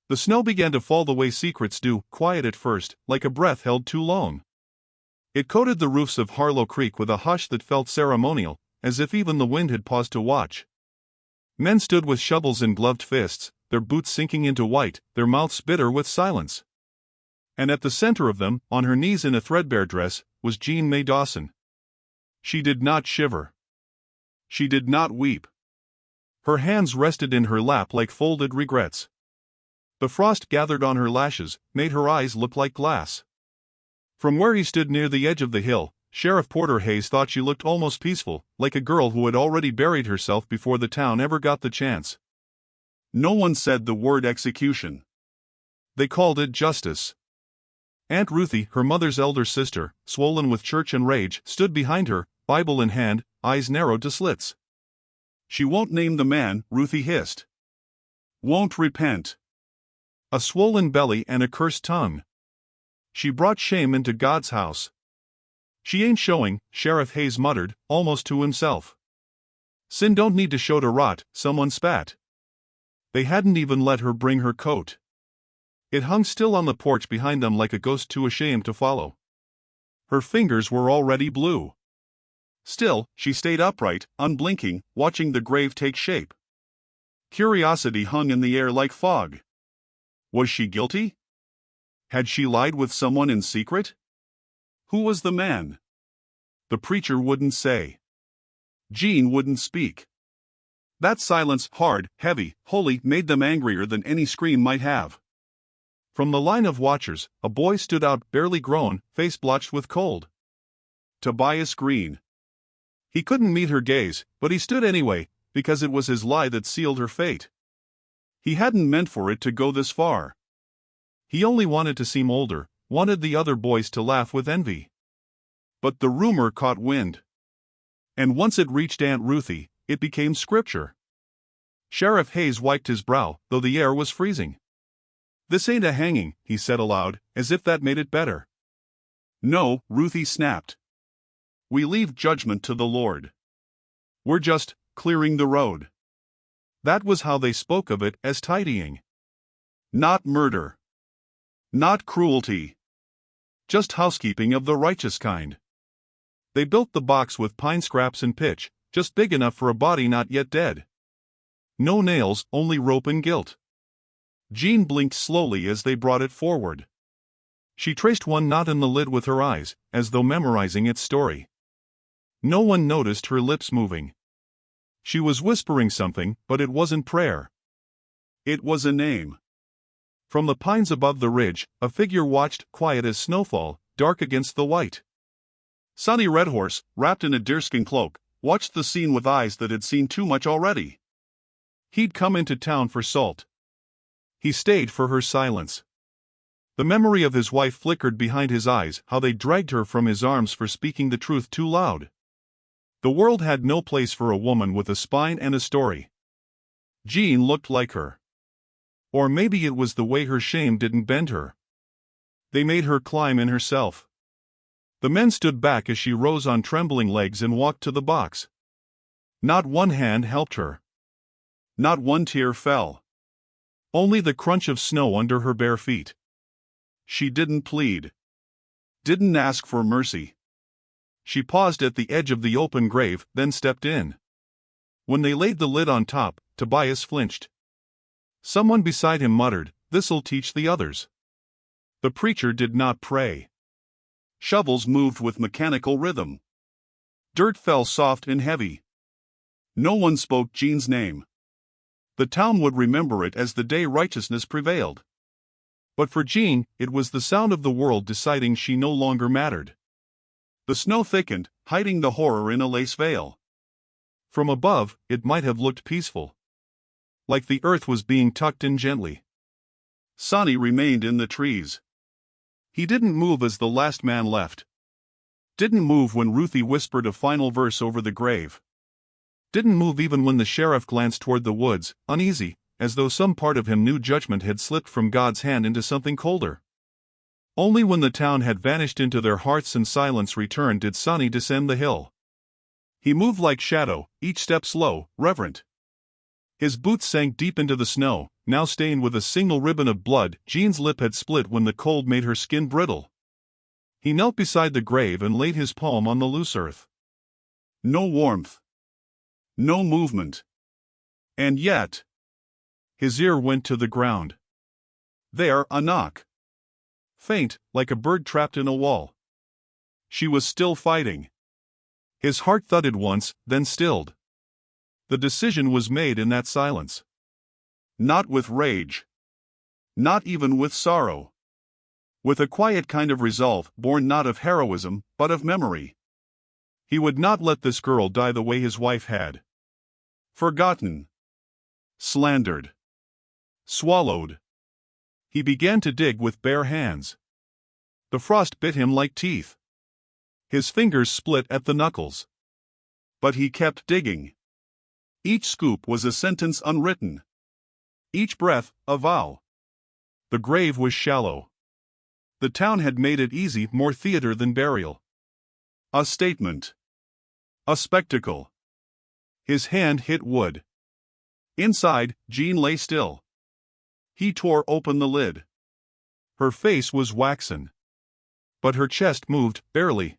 The snow began to fall the way secrets do, quiet at first, like a breath held too long. It coated the roofs of Harlow Creek with a hush that felt ceremonial, as if even the wind had paused to watch. Men stood with shovels in gloved fists, their boots sinking into white, their mouths bitter with silence. And at the center of them, on her knees in a threadbare dress, was Jean May Dawson. She did not shiver. She did not weep. Her hands rested in her lap like folded regrets. The frost gathered on her lashes, made her eyes look like glass. From where he stood near the edge of the hill, Sheriff Porter Hayes thought she looked almost peaceful, like a girl who had already buried herself before the town ever got the chance. No one said the word execution. They called it justice. Aunt Ruthie, her mother's elder sister, swollen with church and rage, stood behind her, Bible in hand, eyes narrowed to slits. "She won't name the man," Ruthie hissed. "Won't repent. A swollen belly and a cursed tongue. She brought shame into God's house." "She ain't showing," Sheriff Hayes muttered, almost to himself. "Sin don't need to show to rot," someone spat. They hadn't even let her bring her coat. It hung still on the porch behind them like a ghost too ashamed to follow. Her fingers were already blue. Still, she stayed upright, unblinking, watching the grave take shape. Curiosity hung in the air like fog. Was she guilty? Had she lied with someone in secret? Who was the man? The preacher wouldn't say. Jean wouldn't speak. That silence, hard, heavy, holy, made them angrier than any scream might have. From the line of watchers, a boy stood out, barely grown, face blotched with cold. Tobias Green. He couldn't meet her gaze, but he stood anyway, because it was his lie that sealed her fate. He hadn't meant for it to go this far. He only wanted to seem older, wanted the other boys to laugh with envy. But the rumor caught wind. And once it reached Aunt Ruthie, it became scripture. Sheriff Hayes wiped his brow, though the air was freezing. "This ain't a hanging," he said aloud, as if that made it better. "No," Ruthie snapped. "We leave judgment to the Lord. We're just clearing the road." That was how they spoke of it, as tidying. Not murder. Not cruelty. Just housekeeping of the righteous kind. They built the box with pine scraps and pitch, just big enough for a body not yet dead. No nails, only rope and gilt. Jean blinked slowly as they brought it forward. She traced one knot in the lid with her eyes, as though memorizing its story. No one noticed her lips moving. She was whispering something, but it wasn't prayer. It was a name. From the pines above the ridge, a figure watched, quiet as snowfall, dark against the white. Sonny Redhorse, wrapped in a deerskin cloak, watched the scene with eyes that had seen too much already. He'd come into town for salt. He stayed for her silence. The memory of his wife flickered behind his eyes, how they dragged her from his arms for speaking the truth too loud. The world had no place for a woman with a spine and a story. Jean looked like her. Or maybe it was the way her shame didn't bend her. They made her climb in herself. The men stood back as she rose on trembling legs and walked to the box. Not one hand helped her. Not one tear fell. Only the crunch of snow under her bare feet. She didn't plead. Didn't ask for mercy. She paused at the edge of the open grave, then stepped in. When they laid the lid on top, Tobias flinched. Someone beside him muttered, "This'll teach the others." The preacher did not pray. Shovels moved with mechanical rhythm. Dirt fell soft and heavy. No one spoke Jean's name. The town would remember it as the day righteousness prevailed. But for Jean, it was the sound of the world deciding she no longer mattered. The snow thickened, hiding the horror in a lace veil. From above, it might have looked peaceful. Like the earth was being tucked in gently. Sonny remained in the trees. He didn't move as the last man left. Didn't move when Ruthie whispered a final verse over the grave. Didn't move even when the sheriff glanced toward the woods, uneasy, as though some part of him knew judgment had slipped from God's hand into something colder. Only when the town had vanished into their hearts and silence returned did Sonny descend the hill. He moved like shadow, each step slow, reverent. His boots sank deep into the snow, now stained with a single ribbon of blood. Jean's lip had split when the cold made her skin brittle. He knelt beside the grave and laid his palm on the loose earth. No warmth. No movement. And yet... His ear went to the ground. There, a knock. Faint, like a bird trapped in a wall. She was still fighting. His heart thudded once, then stilled. The decision was made in that silence. Not with rage. Not even with sorrow. With a quiet kind of resolve, born not of heroism, but of memory. He would not let this girl die the way his wife had. Forgotten. Slandered. Swallowed. He began to dig with bare hands. The frost bit him like teeth. His fingers split at the knuckles. But he kept digging. Each scoop was a sentence unwritten. Each breath, a vow. The grave was shallow. The town had made it easy, more theater than burial. A statement. A spectacle. His hand hit wood. Inside, Jean lay still. He tore open the lid. Her face was waxen. But her chest moved, barely.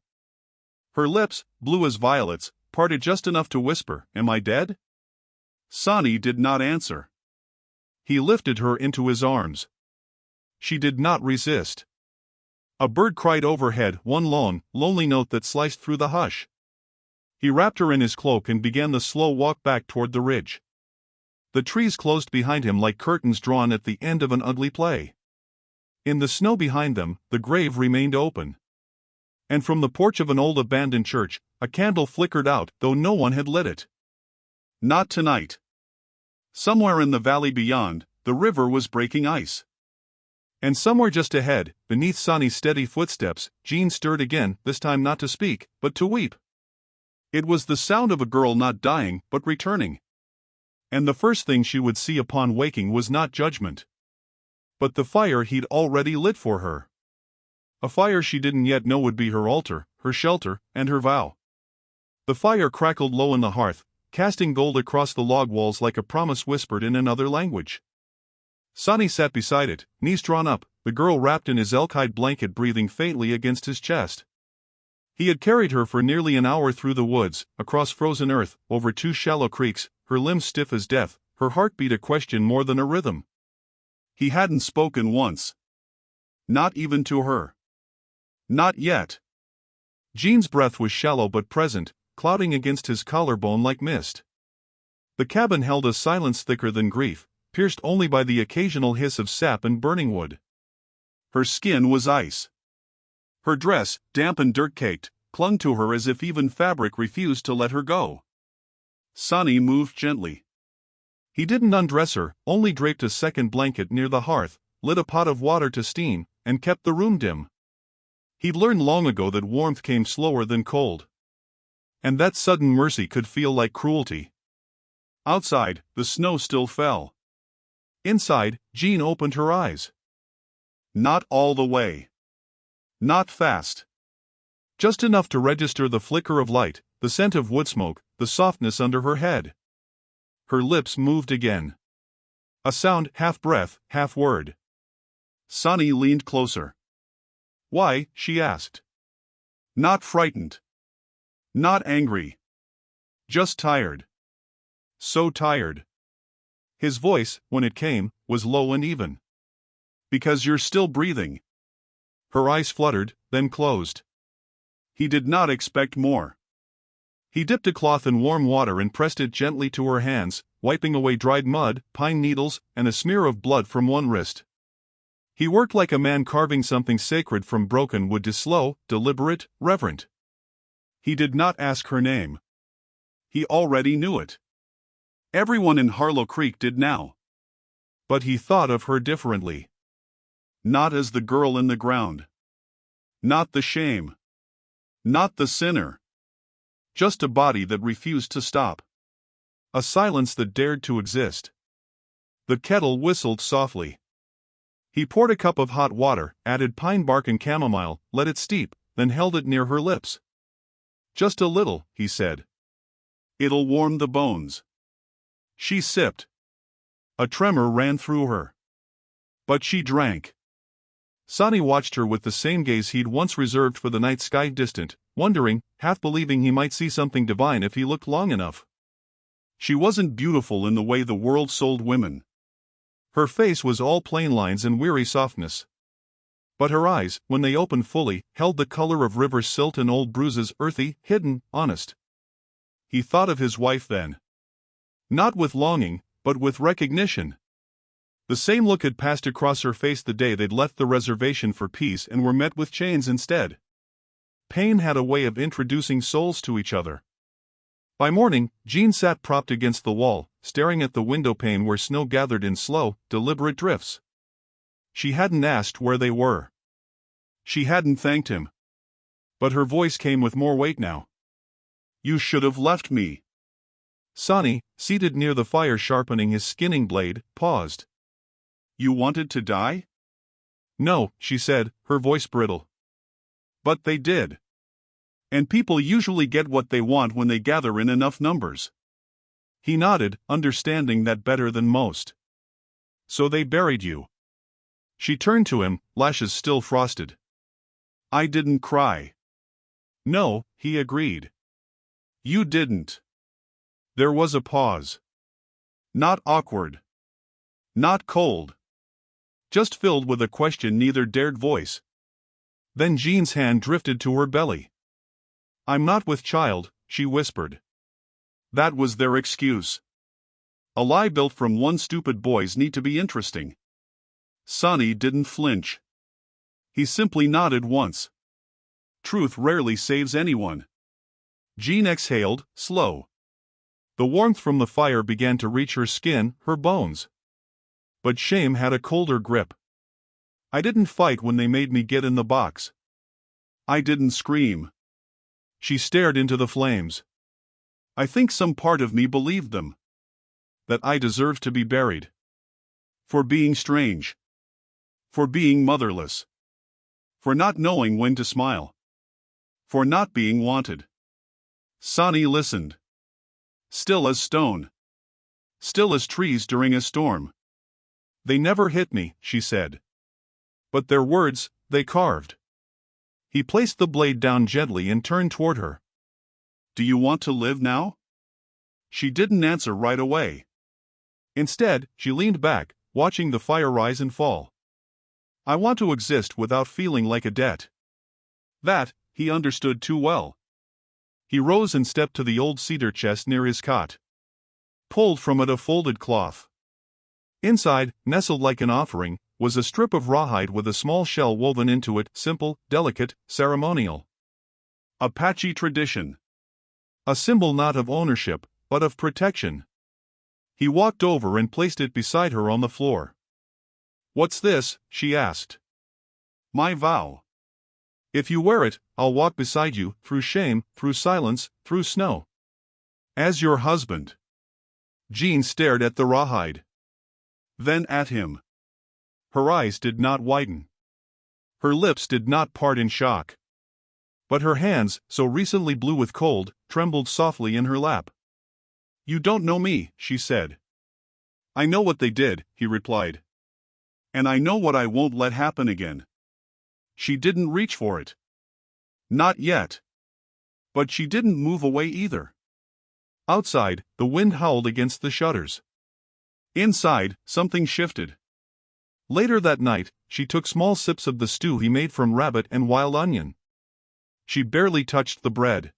Her lips, blue as violets, parted just enough to whisper, "Am I dead?" Sonny did not answer. He lifted her into his arms. She did not resist. A bird cried overhead, one long, lonely note that sliced through the hush. He wrapped her in his cloak and began the slow walk back toward the ridge. The trees closed behind him like curtains drawn at the end of an ugly play. In the snow behind them, the grave remained open. And from the porch of an old abandoned church, a candle flickered out, though no one had lit it. Not tonight. Somewhere in the valley beyond, the river was breaking ice. And somewhere just ahead, beneath Sonny's steady footsteps, Jean stirred again, this time not to speak, but to weep. It was the sound of a girl not dying, but returning. And the first thing she would see upon waking was not judgment, but the fire he'd already lit for her. A fire she didn't yet know would be her altar, her shelter, and her vow. The fire crackled low in the hearth, casting gold across the log walls like a promise whispered in another language. Sonny sat beside it, knees drawn up, the girl wrapped in his elk-hide blanket breathing faintly against his chest. He had carried her for nearly an hour through the woods, across frozen earth, over 2 shallow creeks, her limbs stiff as death, her heartbeat a question more than a rhythm. He hadn't spoken once. Not even to her. Not yet. Jean's breath was shallow but present, clouding against his collarbone like mist. The cabin held a silence thicker than grief, pierced only by the occasional hiss of sap and burning wood. Her skin was ice. Her dress, damp and dirt-caked, clung to her as if even fabric refused to let her go. Sonny moved gently. He didn't undress her, only draped a second blanket near the hearth, lit a pot of water to steam, and kept the room dim. He'd learned long ago that warmth came slower than cold. And that sudden mercy could feel like cruelty. Outside, the snow still fell. Inside, Jean opened her eyes. Not all the way. Not fast. Just enough to register the flicker of light, the scent of wood smoke, the softness under her head. Her lips moved again. A sound, half breath, half word. Sonny leaned closer. "Why?" she asked. Not frightened. Not angry. Just tired. So tired. His voice, when it came, was low and even. "Because you're still breathing." Her eyes fluttered, then closed. He did not expect more. He dipped a cloth in warm water and pressed it gently to her hands, wiping away dried mud, pine needles, and a smear of blood from one wrist. He worked like a man carving something sacred from broken wood, slow, deliberate, reverent. He did not ask her name. He already knew it. Everyone in Harlow Creek did now. But he thought of her differently. Not as the girl in the ground. Not the shame. Not the sinner. Just a body that refused to stop. A silence that dared to exist. The kettle whistled softly. He poured a cup of hot water, added pine bark and chamomile, let it steep, then held it near her lips. "Just a little," he said. "It'll warm the bones." She sipped. A tremor ran through her. But she drank. Sonny watched her with the same gaze he'd once reserved for the night sky, distant, wondering, half believing he might see something divine if he looked long enough. She wasn't beautiful in the way the world sold women. Her face was all plain lines and weary softness. But her eyes, when they opened fully, held the color of river silt and old bruises, earthy, hidden, honest. He thought of his wife then. Not with longing, but with recognition. The same look had passed across her face the day they'd left the reservation for peace and were met with chains instead. Pain had a way of introducing souls to each other. By morning, Jean sat propped against the wall, staring at the window pane where snow gathered in slow, deliberate drifts. She hadn't asked where they were. She hadn't thanked him. But her voice came with more weight now. "You should have left me." Sonny, seated near the fire sharpening his skinning blade, paused. "You wanted to die?" "No," she said, her voice brittle. "But they did. And people usually get what they want when they gather in enough numbers." He nodded, understanding that better than most. "So they buried you." She turned to him, lashes still frosted. "I didn't cry." "No," he agreed. "You didn't." There was a pause. Not awkward. Not cold. Just filled with a question neither dared voice. Then Jean's hand drifted to her belly. "I'm not with child," she whispered. That was their excuse. A lie built from one stupid boy's need to be interesting. Sonny didn't flinch. He simply nodded once. Truth rarely saves anyone. Jean exhaled, slow. The warmth from the fire began to reach her skin, her bones. But shame had a colder grip. "I didn't fight when they made me get in the box. I didn't scream." She stared into the flames. "I think some part of me believed them. That I deserved to be buried. For being strange. For being motherless. For not knowing when to smile. For not being wanted." Sonny listened. Still as stone. Still as trees during a storm. "They never hit me," she said. "But their words, they carved." He placed the blade down gently and turned toward her. "Do you want to live now?" She didn't answer right away. Instead, she leaned back, watching the fire rise and fall. "I want to exist without feeling like a debt." That, he understood too well. He rose and stepped to the old cedar chest near his cot. Pulled from it a folded cloth. Inside, nestled like an offering, was a strip of rawhide with a small shell woven into it, simple, delicate, ceremonial. Apache tradition. A symbol not of ownership, but of protection. He walked over and placed it beside her on the floor. "What's this?" she asked. "My vow. If you wear it, I'll walk beside you, through shame, through silence, through snow. As your husband." Jean stared at the rawhide. Then at him. Her eyes did not widen. Her lips did not part in shock. But her hands, so recently blue with cold, trembled softly in her lap. "You don't know me," she said. "I know what they did," he replied. "And I know what I won't let happen again." She didn't reach for it. Not yet. But she didn't move away either. Outside, the wind howled against the shutters. Inside, something shifted. Later that night, she took small sips of the stew he made from rabbit and wild onion. She barely touched the bread.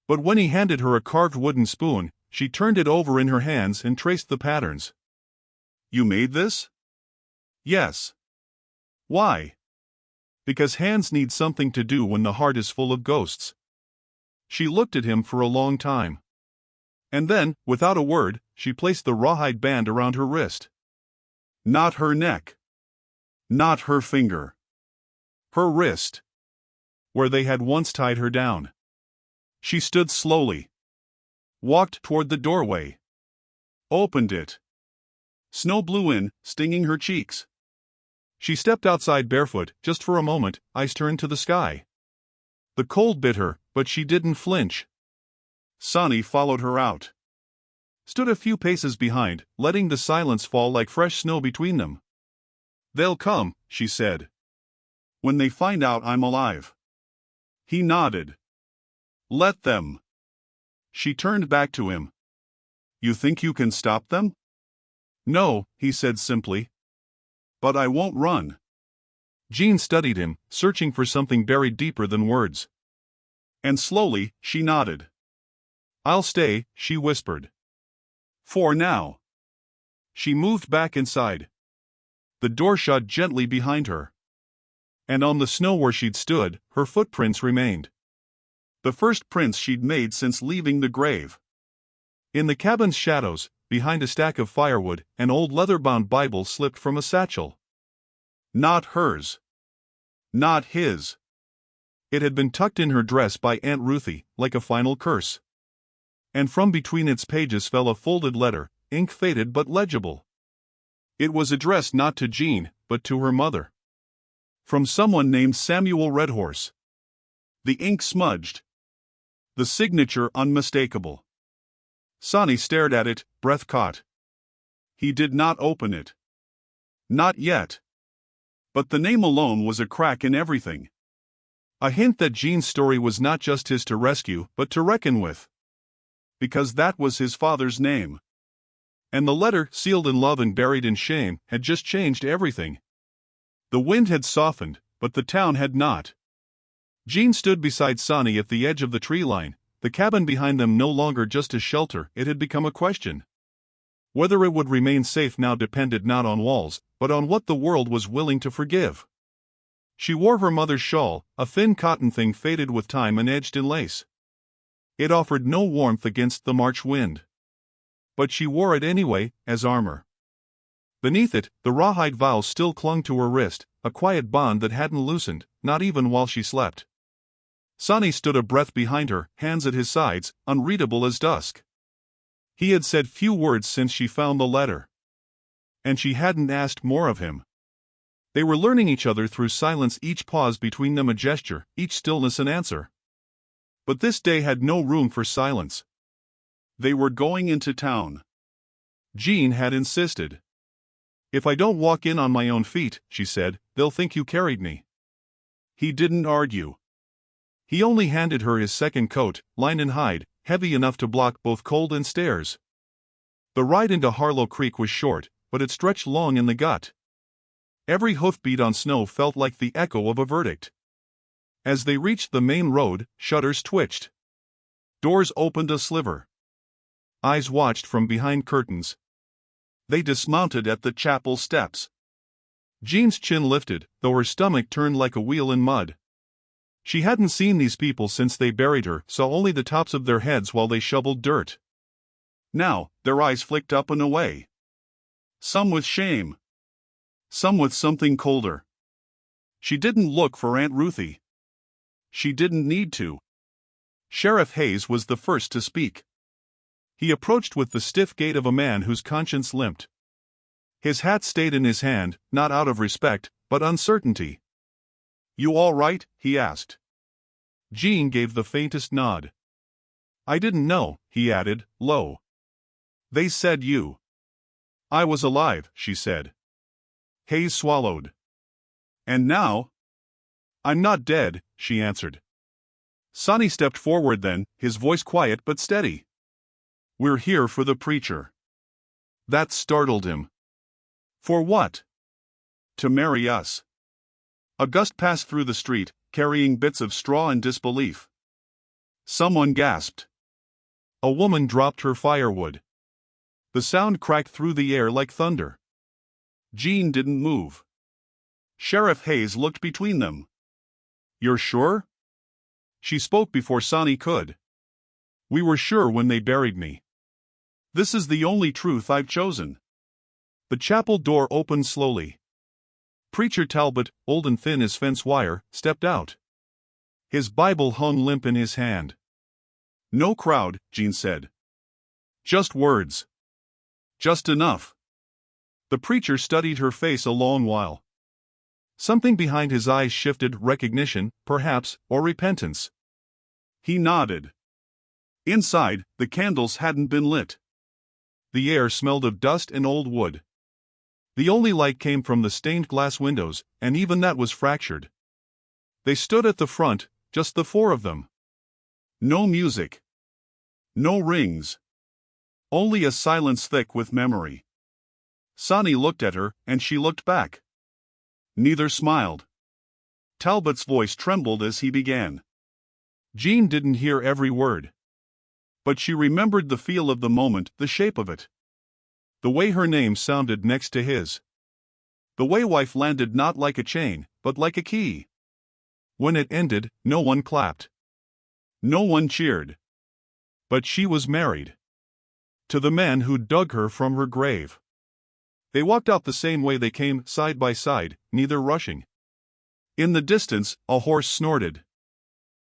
But when he handed her a carved wooden spoon, she turned it over in her hands and traced the patterns. "You made this?" "Yes." "Why?" "Because hands need something to do when the heart is full of ghosts." She looked at him for a long time. And then, without a word, she placed the rawhide band around her wrist. Not her neck. Not her finger. Her wrist. Where they had once tied her down. She stood slowly. Walked toward the doorway. Opened it. Snow blew in, stinging her cheeks. She stepped outside barefoot, just for a moment, eyes turned to the sky. The cold bit her, but she didn't flinch. Sonny followed her out. stood a few paces behind, letting the silence fall like fresh snow between them. "They'll come," she said. "When they find out I'm alive." He nodded. "Let them." She turned back to him. "You think you can stop them?" "No," he said simply. "But I won't run." Jean studied him, searching for something buried deeper than words. And slowly, she nodded. "I'll stay," she whispered. "For now." She moved back inside. The door shut gently behind her. And on the snow where she'd stood, her footprints remained. The first prints she'd made since leaving the grave. In the cabin's shadows, behind a stack of firewood, an old leather-bound Bible slipped from a satchel. Not hers. Not his. It had been tucked in her dress by Aunt Ruthie, like a final curse. And from between its pages fell a folded letter, ink-faded but legible. It was addressed not to Jean, but to her mother. From someone named Samuel Redhorse. The ink smudged. The signature unmistakable. Sonny stared at it, breath caught. He did not open it. Not yet. But the name alone was a crack in everything. A hint that Jean's story was not just his to rescue, but to reckon with. Because that was his father's name. And the letter, sealed in love and buried in shame, had just changed everything. The wind had softened, but the town had not. Jean stood beside Sonny at the edge of the tree line, the cabin behind them no longer just a shelter. It had become a question. Whether it would remain safe now depended not on walls, but on what the world was willing to forgive. She wore her mother's shawl, a thin cotton thing faded with time and edged in lace. It offered no warmth against the March wind. But she wore it anyway, as armor. Beneath it, the rawhide vows still clung to her wrist, a quiet bond that hadn't loosened, not even while she slept. Sonny stood a breath behind her, hands at his sides, unreadable as dusk. He had said few words since she found the letter. And she hadn't asked more of him. They were learning each other through silence, each pause between them a gesture, each stillness an answer. But this day had no room for silence. They were going into town. Jean had insisted. "If I don't walk in on my own feet," she said, "they'll think you carried me." He didn't argue. He only handed her his second coat, lined in hide, heavy enough to block both cold and stares. The ride into Harlow Creek was short, but it stretched long in the gut. Every hoofbeat on snow felt like the echo of a verdict. As they reached the main road, shutters twitched. Doors opened a sliver. Eyes watched from behind curtains. They dismounted at the chapel steps. Jean's chin lifted, though her stomach turned like a wheel in mud. She hadn't seen these people since they buried her, saw only the tops of their heads while they shoveled dirt. Now, their eyes flicked up and away. Some with shame. Some with something colder. She didn't look for Aunt Ruthie. She didn't need to. Sheriff Hayes was the first to speak. He approached with the stiff gait of a man whose conscience limped. His hat stayed in his hand, not out of respect, but uncertainty. "You all right?" he asked. Jean gave the faintest nod. "I didn't know," he added, low. "They said you." "I was alive," she said. Hayes swallowed. "And now?" "I'm not dead," she answered. Sonny stepped forward then, his voice quiet but steady. "We're here for the preacher." That startled him. "For what?" "To marry us." A gust passed through the street, carrying bits of straw and disbelief. Someone gasped. A woman dropped her firewood. The sound cracked through the air like thunder. Jean didn't move. Sheriff Hayes looked between them. "You're sure?" She spoke before Sonny could. "We were sure when they buried me. This is the only truth I've chosen." The chapel door opened slowly. Preacher Talbot, old and thin as fence wire, stepped out. His Bible hung limp in his hand. "No crowd," Jean said. "Just words. Just enough." The preacher studied her face a long while. Something behind his eyes shifted, recognition, perhaps, or repentance. He nodded. Inside, the candles hadn't been lit. The air smelled of dust and old wood. The only light came from the stained glass windows, and even that was fractured. They stood at the front, just the four of them. No music. No rings. Only a silence thick with memory. Sonny looked at her, and she looked back. Neither smiled. Talbot's voice trembled as he began. Jean didn't hear every word. But she remembered the feel of the moment, the shape of it. The way her name sounded next to his. The way wife landed not like a chain, but like a key. When it ended, no one clapped. No one cheered. But she was married. To the man who dug her from her grave. They walked out the same way they came, side by side, neither rushing. In the distance, a horse snorted.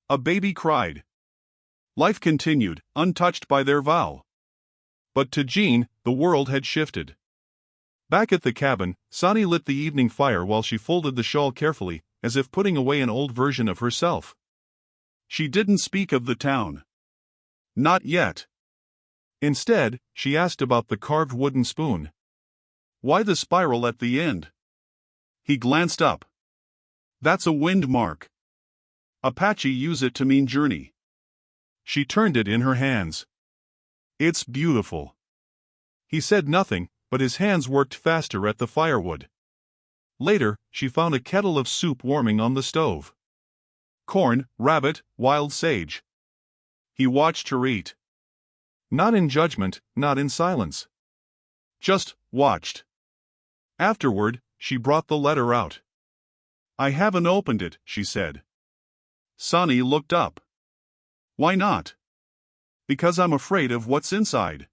A baby cried. Life continued, untouched by their vow. But to Jean, the world had shifted. Back at the cabin, Sonny lit the evening fire while she folded the shawl carefully, as if putting away an old version of herself. She didn't speak of the town. Not yet. Instead, she asked about the carved wooden spoon. Why the spiral at the end? He glanced up. That's a wind mark. Apache use it to mean journey. She turned it in her hands. It's beautiful. He said nothing, but his hands worked faster at the firewood. Later, she found a kettle of soup warming on the stove. Corn, rabbit, wild sage. He watched her eat. Not in judgment, not in silence. Just watched. Afterward, she brought the letter out. I haven't opened it, she said. Sonny looked up. Why not? Because I'm afraid of what's inside.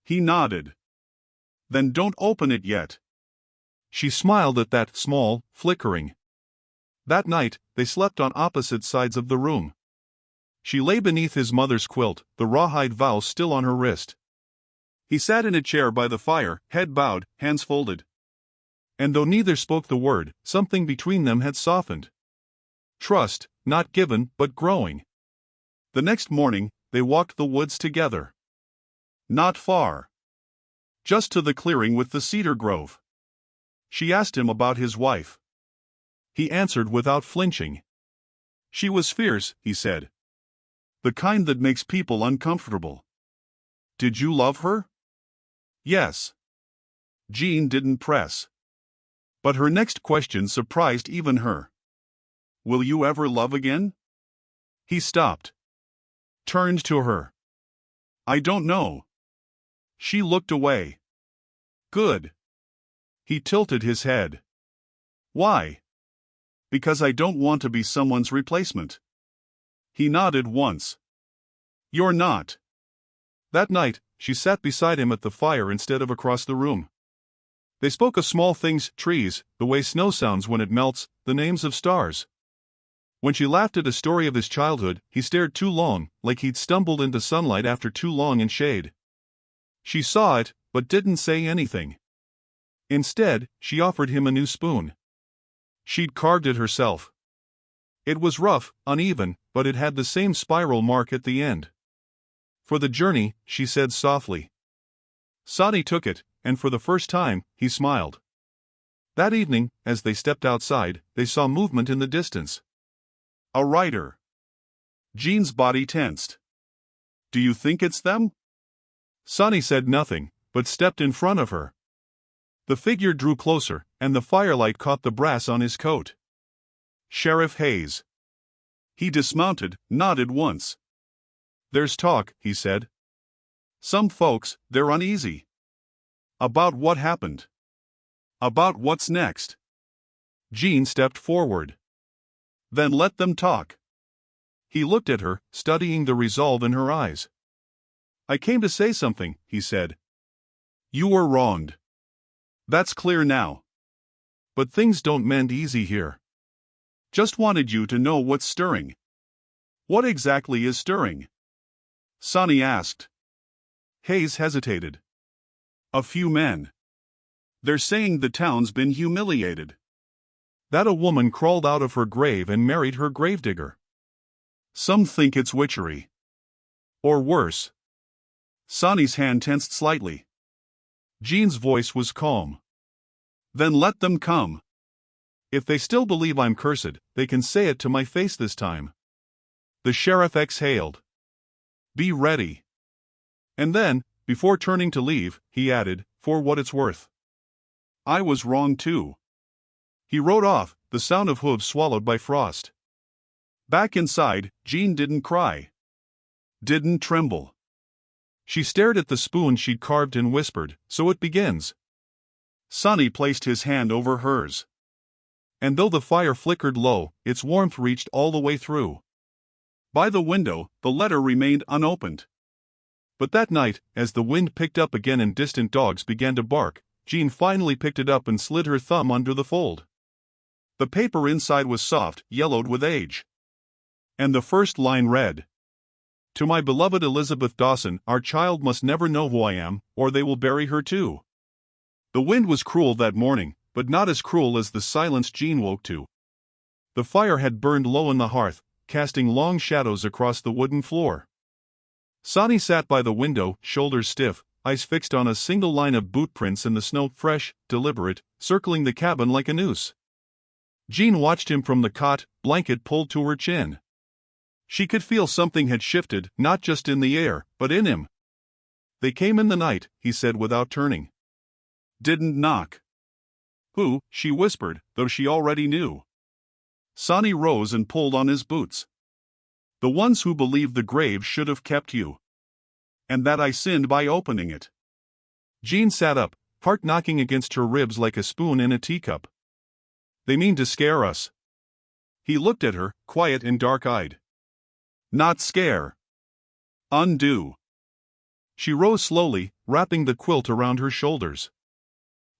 He nodded. Then don't open it yet. She smiled at that, small, flickering. That night, they slept on opposite sides of the room. She lay beneath his mother's quilt, the rawhide vow still on her wrist. He sat in a chair by the fire, head bowed, hands folded. And though neither spoke the word, something between them had softened. Trust, not given, but growing. The next morning, they walked the woods together. Not far. Just to the clearing with the cedar grove. She asked him about his wife. He answered without flinching. She was fierce, he said. The kind that makes people uncomfortable. Did you love her? Yes. Jean didn't press. But her next question surprised even her. Will you ever love again? He stopped. Turned to her. I don't know. She looked away. Good. He tilted his head. Why? Because I don't want to be someone's replacement. He nodded once. You're not. That night, she sat beside him at the fire instead of across the room. They spoke of small things, trees, the way snow sounds when it melts, the names of stars. When she laughed at a story of his childhood, he stared too long, like he'd stumbled into sunlight after too long in shade. She saw it, but didn't say anything. Instead, she offered him a new spoon. She'd carved it herself. It was rough, uneven, but it had the same spiral mark at the end. For the journey, she said softly. Sonny took it, and for the first time, he smiled. That evening, as they stepped outside, they saw movement in the distance. A rider. Jean's body tensed. Do you think it's them? Sonny said nothing, but stepped in front of her. The figure drew closer, and the firelight caught the brass on his coat. Sheriff Hayes. He dismounted, nodded once. There's talk, he said. Some folks, they're uneasy. About what happened. About what's next. Jean stepped forward. Then let them talk. He looked at her, studying the resolve in her eyes. I came to say something, he said. You were wronged. That's clear now. But things don't mend easy here. Just wanted you to know what's stirring. What exactly is stirring? Sonny asked. Hayes hesitated. A few men. They're saying the town's been humiliated. That a woman crawled out of her grave and married her gravedigger. Some think it's witchery. Or worse. Sonny's hand tensed slightly. Jean's voice was calm. Then let them come. If they still believe I'm cursed, they can say it to my face this time. The sheriff exhaled. Be ready. And then, before turning to leave, he added, for what it's worth. I was wrong too. He rode off, the sound of hooves swallowed by frost. Back inside, Jean didn't cry. Didn't tremble. She stared at the spoon she'd carved and whispered, so it begins. Sonny placed his hand over hers. And though the fire flickered low, its warmth reached all the way through. By the window, the letter remained unopened. But that night, as the wind picked up again and distant dogs began to bark, Jean finally picked it up and slid her thumb under the fold. The paper inside was soft, yellowed with age. And the first line read, To my beloved Elizabeth Dawson, our child must never know who I am, or they will bury her too. The wind was cruel that morning, but not as cruel as the silence Jean woke to. The fire had burned low in the hearth, casting long shadows across the wooden floor. Sonny sat by the window, shoulders stiff, eyes fixed on a single line of boot prints in the snow, fresh, deliberate, circling the cabin like a noose. Jean watched him from the cot, blanket pulled to her chin. She could feel something had shifted, not just in the air, but in him. They came in the night, he said without turning. Didn't knock. Who? She whispered, though she already knew. Sonny rose and pulled on his boots. The ones who believed the grave should have kept you. And that I sinned by opening it. Jean sat up, heart knocking against her ribs like a spoon in a teacup. They mean to scare us. He looked at her, quiet and dark-eyed. Not scare. Undo. She rose slowly, wrapping the quilt around her shoulders.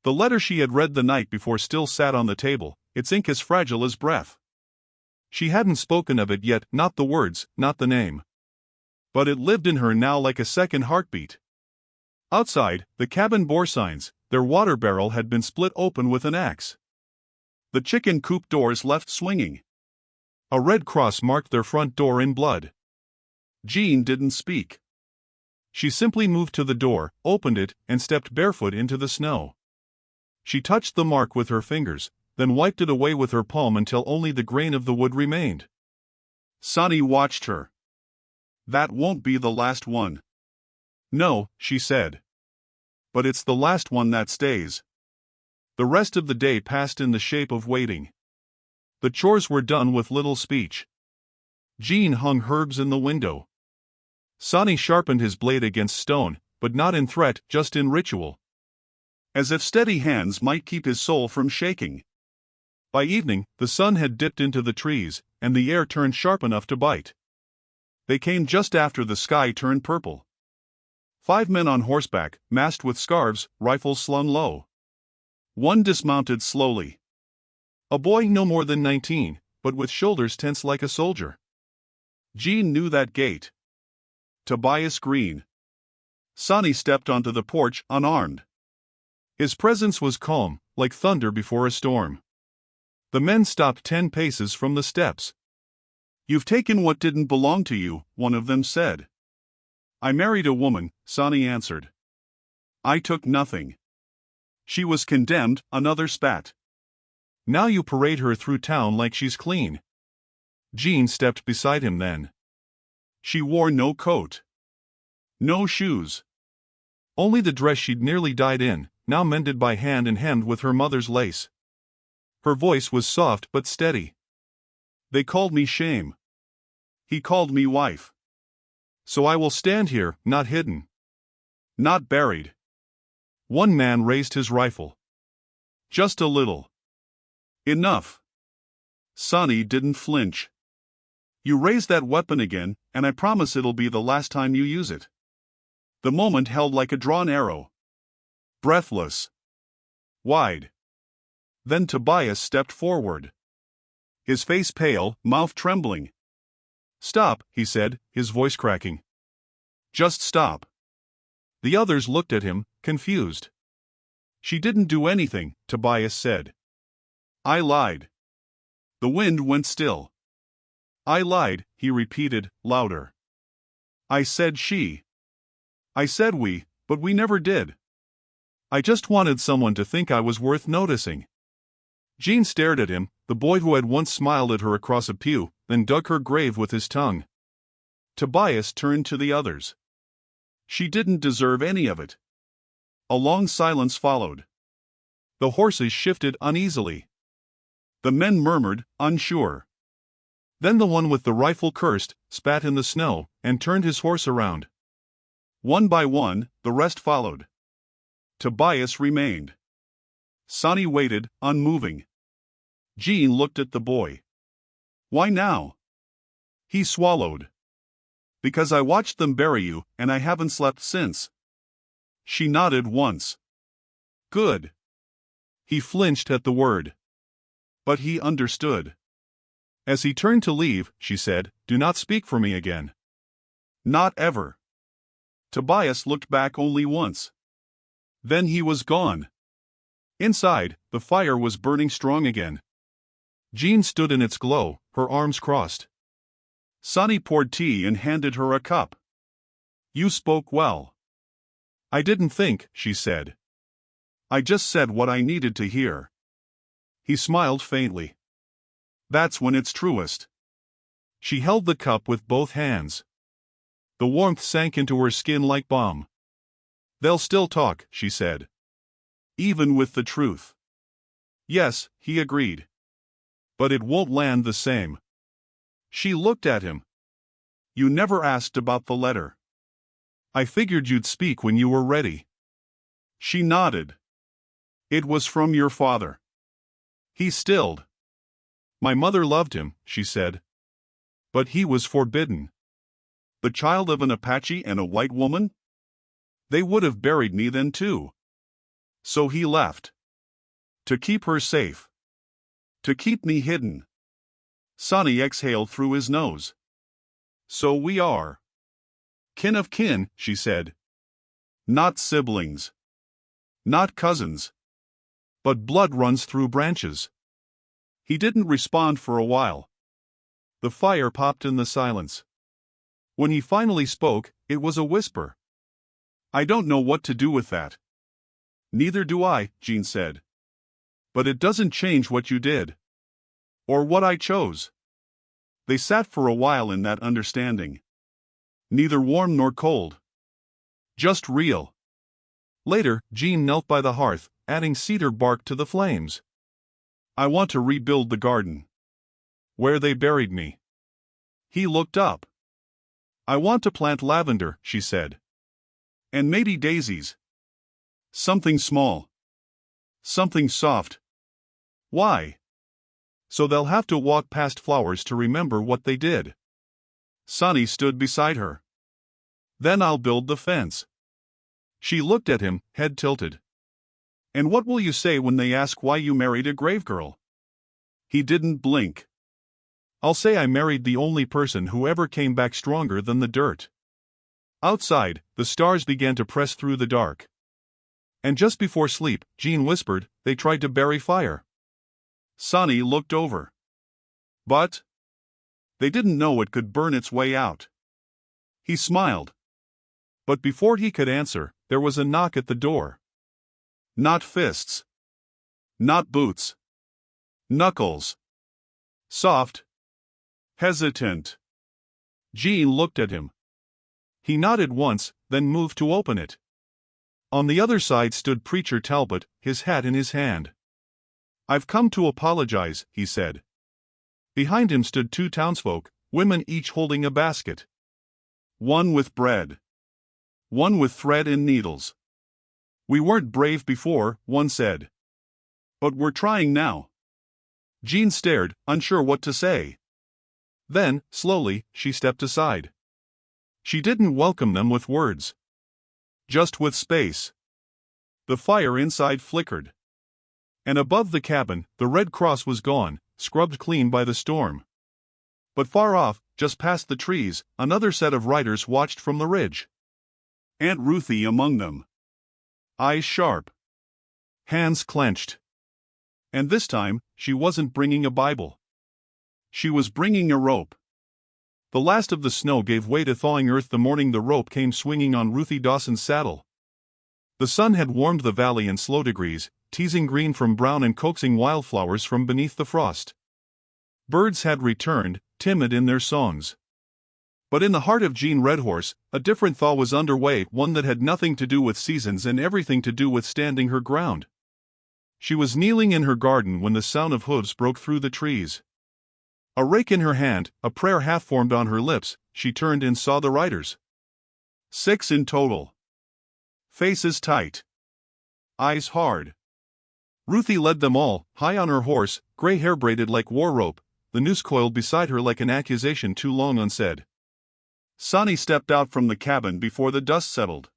The letter she had read the night before still sat on the table, its ink as fragile as breath. She hadn't spoken of it yet, not the words, not the name. But it lived in her now like a second heartbeat. Outside, the cabin bore signs, their water barrel had been split open with an axe. The chicken coop doors left swinging. A red cross marked their front door in blood. Jean didn't speak. She simply moved to the door, opened it, and stepped barefoot into the snow. She touched the mark with her fingers, then wiped it away with her palm until only the grain of the wood remained. Sonny watched her. That won't be the last one. No, she said. But it's the last one that stays. The rest of the day passed in the shape of waiting. The chores were done with little speech. Jean hung herbs in the window. Sonny sharpened his blade against stone, but not in threat, just in ritual. As if steady hands might keep his soul from shaking. By evening, the sun had dipped into the trees, and the air turned sharp enough to bite. They came just after the sky turned purple. 5 men on horseback, masked with scarves, rifles slung low. One dismounted slowly. A boy no more than 19, but with shoulders tense like a soldier. Jean knew that gait. Tobias Green. Sonny stepped onto the porch, unarmed. His presence was calm, like thunder before a storm. The men stopped 10 paces from the steps. You've taken what didn't belong to you, one of them said. I married a woman, Sonny answered. I took nothing. She was condemned, another spat. Now you parade her through town like she's clean. Jean stepped beside him then. She wore no coat. No shoes. Only the dress she'd nearly died in, now mended by hand and hemmed with her mother's lace. Her voice was soft but steady. They called me shame. He called me wife. So I will stand here, not hidden. Not buried. One man raised his rifle. Just a little. Enough. Sonny didn't flinch. You raise that weapon again, and I promise it'll be the last time you use it. The moment held like a drawn arrow. Breathless. Wide. Then Tobias stepped forward. His face pale, mouth trembling. Stop, he said, his voice cracking. Just stop. The others looked at him, confused. She didn't do anything, Tobias said. I lied. The wind went still. I lied, he repeated, louder. I said she. I said we, but we never did. I just wanted someone to think I was worth noticing. Jean stared at him, the boy who had once smiled at her across a pew, then dug her grave with his tongue. Tobias turned to the others. She didn't deserve any of it. A long silence followed. The horses shifted uneasily. The men murmured, unsure. Then the one with the rifle cursed, spat in the snow, and turned his horse around. One by one, the rest followed. Tobias remained. Sonny waited, unmoving. Jean looked at the boy. Why now? He swallowed. Because I watched them bury you, and I haven't slept since. She nodded once. Good. He flinched at the word. But he understood. As he turned to leave, she said, Do not speak for me again. Not ever. Tobias looked back only once. Then he was gone. Inside, the fire was burning strong again. Jean stood in its glow, her arms crossed. Sonny poured tea and handed her a cup. You spoke well. I didn't think, she said. I just said what I needed to hear. He smiled faintly. That's when it's truest. She held the cup with both hands. The warmth sank into her skin like balm. They'll still talk, she said. Even with the truth. Yes, he agreed. But it won't land the same. She looked at him. You never asked about the letter. I figured you'd speak when you were ready. She nodded. It was from your father. He stilled. My mother loved him, she said. But he was forbidden. The child of an Apache and a white woman? They would have buried me then too. So he left. To keep her safe. To keep me hidden. Sonny exhaled through his nose. So we are. Kin of kin, she said. Not siblings. Not cousins. But blood runs through branches. He didn't respond for a while. The fire popped in the silence. When he finally spoke, it was a whisper. I don't know what to do with that. Neither do I, Jean said. But it doesn't change what you did. Or what I chose. They sat for a while in that understanding. Neither warm nor cold. Just real. Later, Jean knelt by the hearth, adding cedar bark to the flames. I want to rebuild the garden. Where they buried me. He looked up. I want to plant lavender, she said. And maybe daisies. Something small. Something soft. Why? So they'll have to walk past flowers to remember what they did. Sonny stood beside her. Then I'll build the fence. She looked at him, head tilted. And what will you say when they ask why you married a grave girl? He didn't blink. I'll say I married the only person who ever came back stronger than the dirt. Outside, the stars began to press through the dark. And just before sleep, Jean whispered, they tried to bury fire. Sonny looked over. But they didn't know it could burn its way out. He smiled. But before he could answer, there was a knock at the door. Not fists. Not boots. Knuckles. Soft. Hesitant. Jean looked at him. He nodded once, then moved to open it. On the other side stood Preacher Talbot, his hat in his hand. I've come to apologize, he said. Behind him stood two townsfolk, women each holding a basket. One with bread. One with thread and needles. We weren't brave before, one said. But we're trying now. Jean stared, unsure what to say. Then, slowly, she stepped aside. She didn't welcome them with words. Just with space. The fire inside flickered. And above the cabin, the red cross was gone, scrubbed clean by the storm. But far off, just past the trees, another set of riders watched from the ridge. Aunt Ruthie among them. Eyes sharp. Hands clenched. And this time, she wasn't bringing a Bible. She was bringing a rope. The last of the snow gave way to thawing earth the morning the rope came swinging on Ruthie Dawson's saddle. The sun had warmed the valley in slow degrees, teasing green from brown and coaxing wildflowers from beneath the frost. Birds had returned, timid in their songs. But in the heart of Jean Redhorse, a different thaw was underway, one that had nothing to do with seasons and everything to do with standing her ground. She was kneeling in her garden when the sound of hooves broke through the trees. A rake in her hand, a prayer half formed on her lips, she turned and saw the riders. 6 in total. Faces tight. Eyes hard. Ruthie led them all, high on her horse, gray hair braided like war rope, the noose coiled beside her like an accusation too long unsaid. Sonny stepped out from the cabin before the dust settled.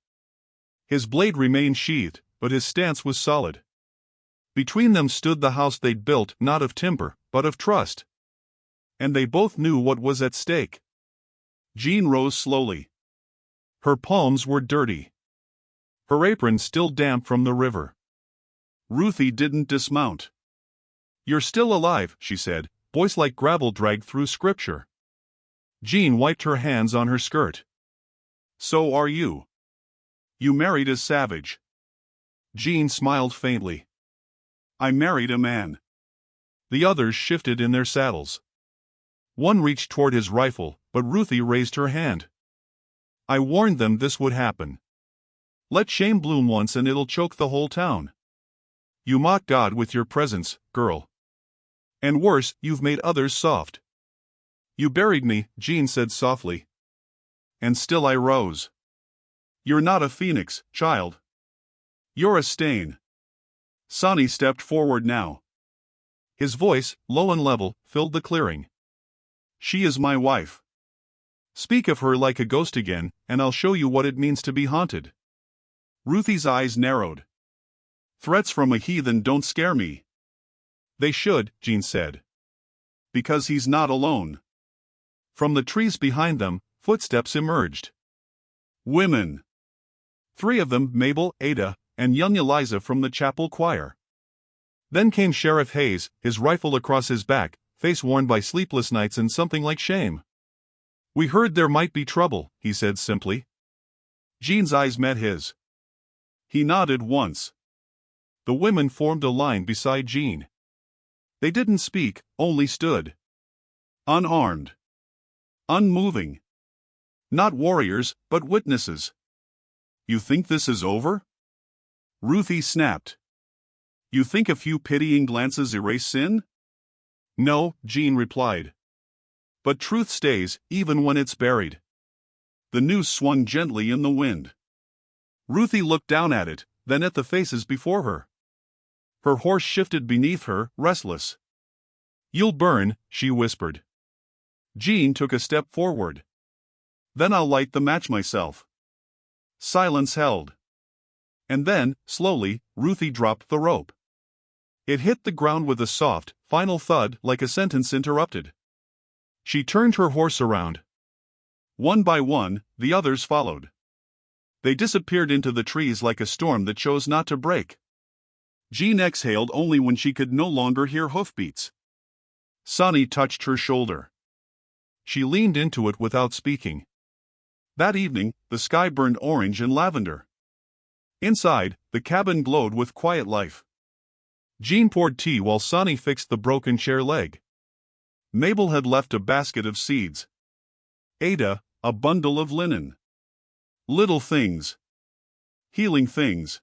His blade remained sheathed, but his stance was solid. Between them stood the house they'd built, not of timber, but of trust. And they both knew what was at stake. Jean rose slowly. Her palms were dirty. Her apron still damp from the river. Ruthie didn't dismount. "You're still alive," she said, voice like gravel dragged through scripture. Jean wiped her hands on her skirt. "So are you. You married a savage." Jean smiled faintly. "I married a man." The others shifted in their saddles. One reached toward his rifle, but Ruthie raised her hand. "I warned them this would happen. Let shame bloom once and it'll choke the whole town. You mock God with your presence, girl. And worse, you've made others soft." "You buried me," Jean said softly. "And still I rose. You're not a phoenix, child. You're a stain." Sonny stepped forward now. His voice, low and level, filled the clearing. "She is my wife. Speak of her like a ghost again, and I'll show you what it means to be haunted." Ruthie's eyes narrowed. "Threats from a heathen don't scare me." "They should," Jean said. "Because he's not alone." From the trees behind them, footsteps emerged. Women. 3 of them, Mabel, Ada, and young Eliza from the chapel choir. Then came Sheriff Hayes, his rifle across his back, face worn by sleepless nights and something like shame. "We heard there might be trouble," he said simply. Jean's eyes met his. He nodded once. The women formed a line beside Jean. They didn't speak, only stood. Unarmed. Unmoving. Not warriors, but witnesses. "You think this is over?" Ruthie snapped. "You think a few pitying glances erase sin?" "No," Jean replied. "But truth stays, even when it's buried." The noose swung gently in the wind. Ruthie looked down at it, then at the faces before her. Her horse shifted beneath her, restless. "You'll burn," she whispered. Jean took a step forward. "Then I'll light the match myself." Silence held. And then, slowly, Ruthie dropped the rope. It hit the ground with a soft, final thud like a sentence interrupted. She turned her horse around. One by one, the others followed. They disappeared into the trees like a storm that chose not to break. Jean exhaled only when she could no longer hear hoofbeats. Sonny touched her shoulder. She leaned into it without speaking. That evening, the sky burned orange and lavender. Inside, the cabin glowed with quiet life. Jean poured tea while Sonny fixed the broken chair leg. Mabel had left a basket of seeds. Ada, a bundle of linen. Little things. Healing things.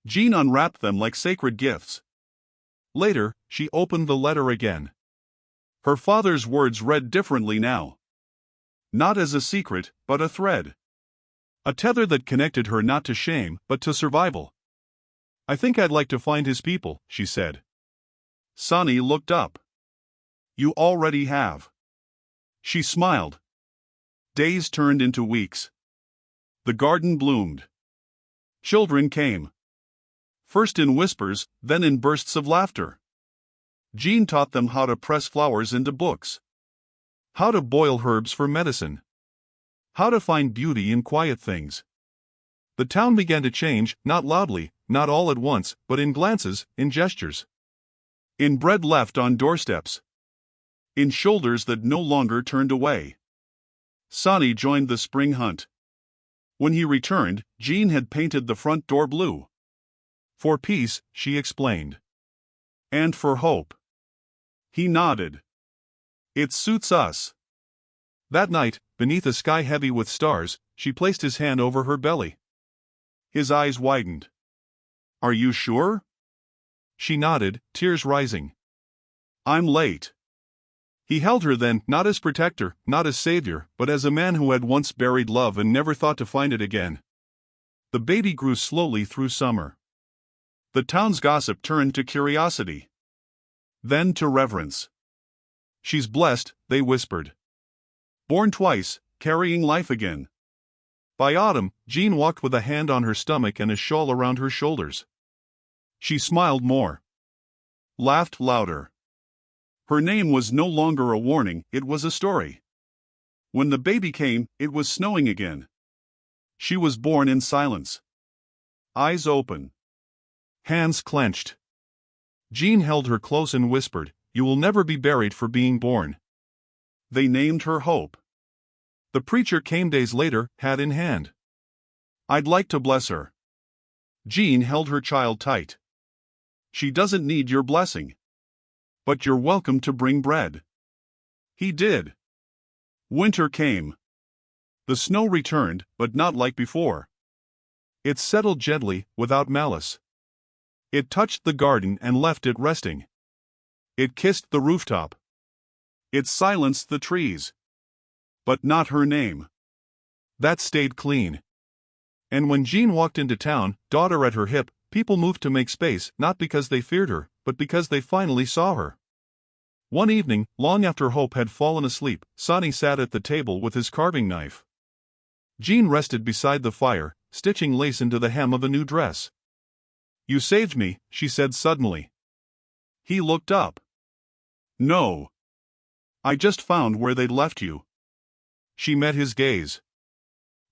Jean unwrapped them like sacred gifts. Later, she opened the letter again. Her father's words read differently now. Not as a secret, but a thread. A tether that connected her not to shame, but to survival. "I think I'd like to find his people," she said. Sonny looked up. "You already have." She smiled. Days turned into weeks. The garden bloomed. Children came. First in whispers, then in bursts of laughter. Jean taught them how to press flowers into books. How to boil herbs for medicine. How to find beauty in quiet things. The town began to change, not loudly, not all at once, but in glances, in gestures. In bread left on doorsteps. In shoulders that no longer turned away. Sonny joined the spring hunt. When he returned, Jean had painted the front door blue. For peace, she explained. And for hope. He nodded. It suits us. That night, beneath a sky heavy with stars, she placed his hand over her belly. His eyes widened. Are you sure? She nodded, tears rising. I'm late. He held her then, not as protector, not as savior, but as a man who had once buried love and never thought to find it again. The baby grew slowly through summer. The town's gossip turned to curiosity. Then to reverence. She's blessed, they whispered. Born twice, carrying life again. By autumn, Jean walked with a hand on her stomach and a shawl around her shoulders. She smiled more. Laughed louder. Her name was no longer a warning, it was a story. When the baby came, it was snowing again. She was born in silence. Eyes open. Hands clenched. Jean held her close and whispered, "You will never be buried for being born." They named her Hope. The preacher came days later, hat in hand. I'd like to bless her. Jean held her child tight. She doesn't need your blessing. But you're welcome to bring bread. He did. Winter came. The snow returned, but not like before. It settled gently, without malice. It touched the garden and left it resting. It kissed the rooftop. It silenced the trees. But not her name. That stayed clean. And when Jean walked into town, daughter at her hip, people moved to make space, not because they feared her, but because they finally saw her. One evening, long after Hope had fallen asleep, Sonny sat at the table with his carving knife. Jean rested beside the fire, stitching lace into the hem of a new dress. You saved me, she said suddenly. He looked up. No. I just found where they'd left you. She met his gaze.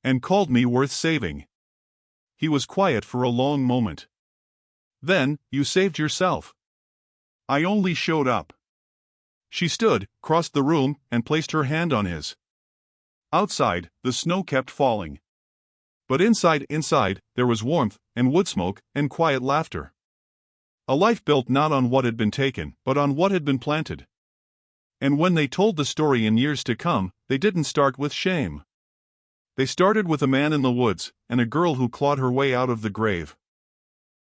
And called me worth saving. He was quiet for a long moment. Then, you saved yourself. I only showed up. She stood, crossed the room, and placed her hand on his. Outside, the snow kept falling. But inside, there was warmth, and wood smoke, and quiet laughter. A life built not on what had been taken, but on what had been planted. And when they told the story in years to come, they didn't start with shame. They started with a man in the woods, and a girl who clawed her way out of the grave.